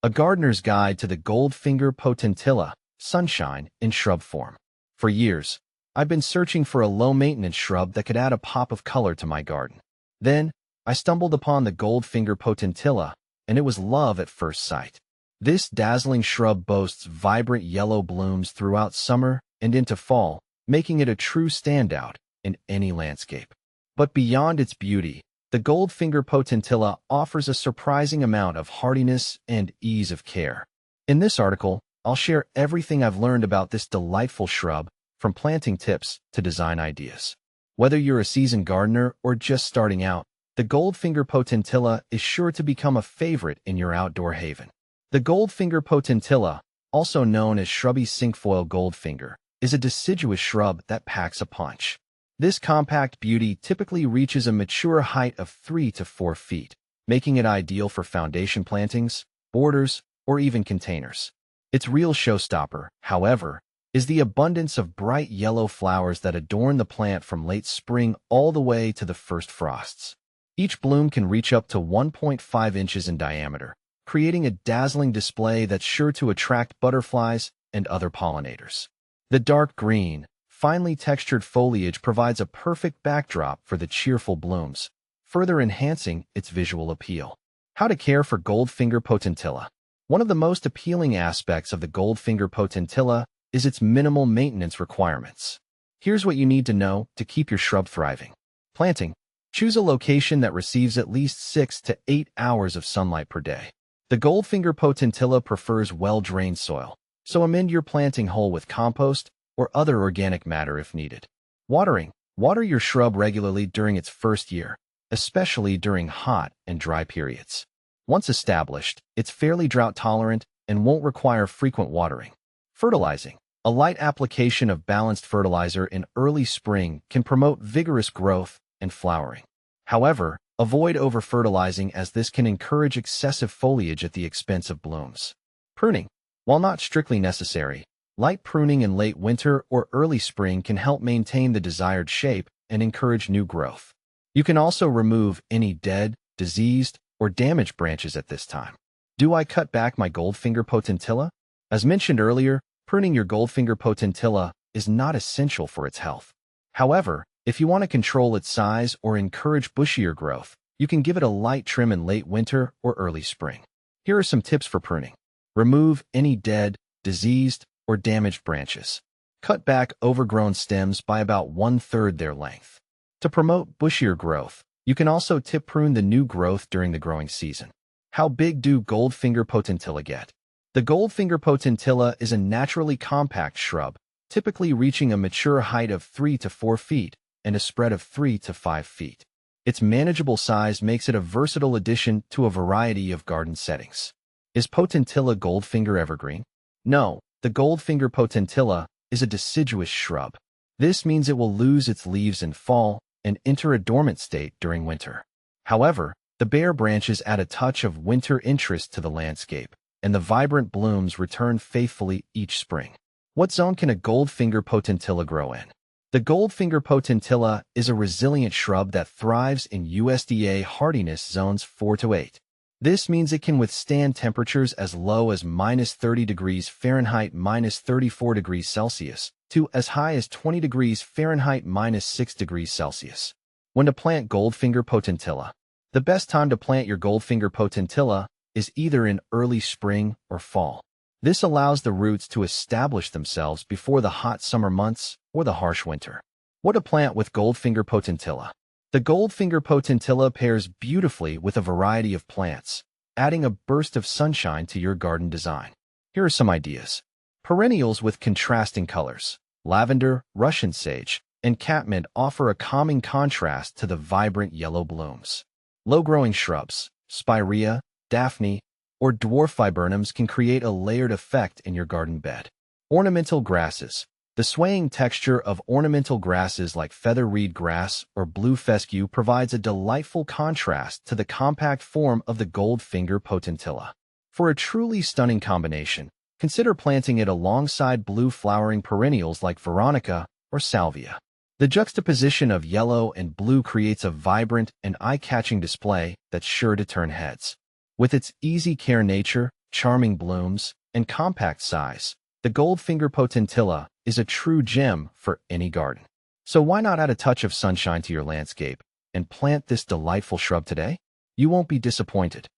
a gardener's guide to the Goldfinger Potentilla, sunshine in shrub form. For years, I've been searching for a low-maintenance shrub that could add a pop of color to my garden. Then, I stumbled upon the Goldfinger Potentilla, and it was love at first sight. This dazzling shrub boasts vibrant yellow blooms throughout summer and into fall, making it a true standout in any landscape. But beyond its beauty, the Goldfinger Potentilla offers a surprising amount of hardiness and ease of care. In this article, I'll share everything I've learned about this delightful shrub, from planting tips to design ideas. Whether you're a seasoned gardener or just starting out, the Goldfinger Potentilla is sure to become a favorite in your outdoor haven. The Goldfinger Potentilla, also known as shrubby cinquefoil goldfinger, is a deciduous shrub that packs a punch. This compact beauty typically reaches a mature height of 3 to 4 feet, making it ideal for foundation plantings, borders, or even containers. Its real showstopper, however, is the abundance of bright yellow flowers that adorn the plant from late spring all the way to the first frosts. Each bloom can reach up to 1.5 inches in diameter, creating a dazzling display that's sure to attract butterflies and other pollinators. The dark green, finely textured foliage provides a perfect backdrop for the cheerful blooms, further enhancing its visual appeal. How to care for Goldfinger Potentilla. One of the most appealing aspects of the Goldfinger Potentilla is its minimal maintenance requirements. Here's what you need to know to keep your shrub thriving. Planting. Choose a location that receives at least 6 to 8 hours of sunlight per day. The Goldfinger Potentilla prefers well-drained soil, so amend your planting hole with compost or other organic matter if needed. Watering. Water your shrub regularly during its first year, especially during hot and dry periods. Once established, it's fairly drought-tolerant and won't require frequent watering. Fertilizing. A light application of balanced fertilizer in early spring can promote vigorous growth and flowering. However, avoid over-fertilizing as this can encourage excessive foliage at the expense of blooms. Pruning. While not strictly necessary, light pruning in late winter or early spring can help maintain the desired shape and encourage new growth. You can also remove any dead, diseased, or damaged branches at this time. Do I cut back my Goldfinger Potentilla? As mentioned earlier, pruning your Goldfinger Potentilla is not essential for its health. However, if you want to control its size or encourage bushier growth, you can give it a light trim in late winter or early spring. Here are some tips for pruning. Remove any dead, diseased, or damaged branches. Cut back overgrown stems by about 1/3 their length. To promote bushier growth, you can also tip prune the new growth during the growing season. How big do Goldfinger Potentilla get? The Goldfinger Potentilla is a naturally compact shrub, typically reaching a mature height of 3 to 4 feet and a spread of 3 to 5 feet. Its manageable size makes it a versatile addition to a variety of garden settings. Is Potentilla Goldfinger evergreen? No. The Goldfinger Potentilla is a deciduous shrub. This means it will lose its leaves in fall and enter a dormant state during winter. However, the bare branches add a touch of winter interest to the landscape, and the vibrant blooms return faithfully each spring. What zone can a Goldfinger Potentilla grow in? The Goldfinger Potentilla is a resilient shrub that thrives in USDA hardiness zones 4 to 8. This means it can withstand temperatures as low as -30 degrees Fahrenheit -34 degrees Celsius to as high as 20 degrees Fahrenheit -6 degrees Celsius. When to plant Goldfinger Potentilla. The best time to plant your Goldfinger Potentilla is either in early spring or fall. This allows the roots to establish themselves before the hot summer months or the harsh winter. What to plant with Goldfinger Potentilla. The Goldfinger Potentilla pairs beautifully with a variety of plants, adding a burst of sunshine to your garden design. Here are some ideas. Perennials with contrasting colors. Lavender, Russian sage, and catmint offer a calming contrast to the vibrant yellow blooms. Low-growing shrubs, spirea, daphne, or dwarf viburnums can create a layered effect in your garden bed. Ornamental grasses. The swaying texture of ornamental grasses like feather reed grass or blue fescue provides a delightful contrast to the compact form of the Goldfinger Potentilla. For a truly stunning combination, consider planting it alongside blue-flowering perennials like veronica or salvia. The juxtaposition of yellow and blue creates a vibrant and eye-catching display that's sure to turn heads. With its easy-care nature, charming blooms, and compact size, the Goldfinger Potentilla is a true gem for any garden. So why not add a touch of sunshine to your landscape and plant this delightful shrub today? You won't be disappointed.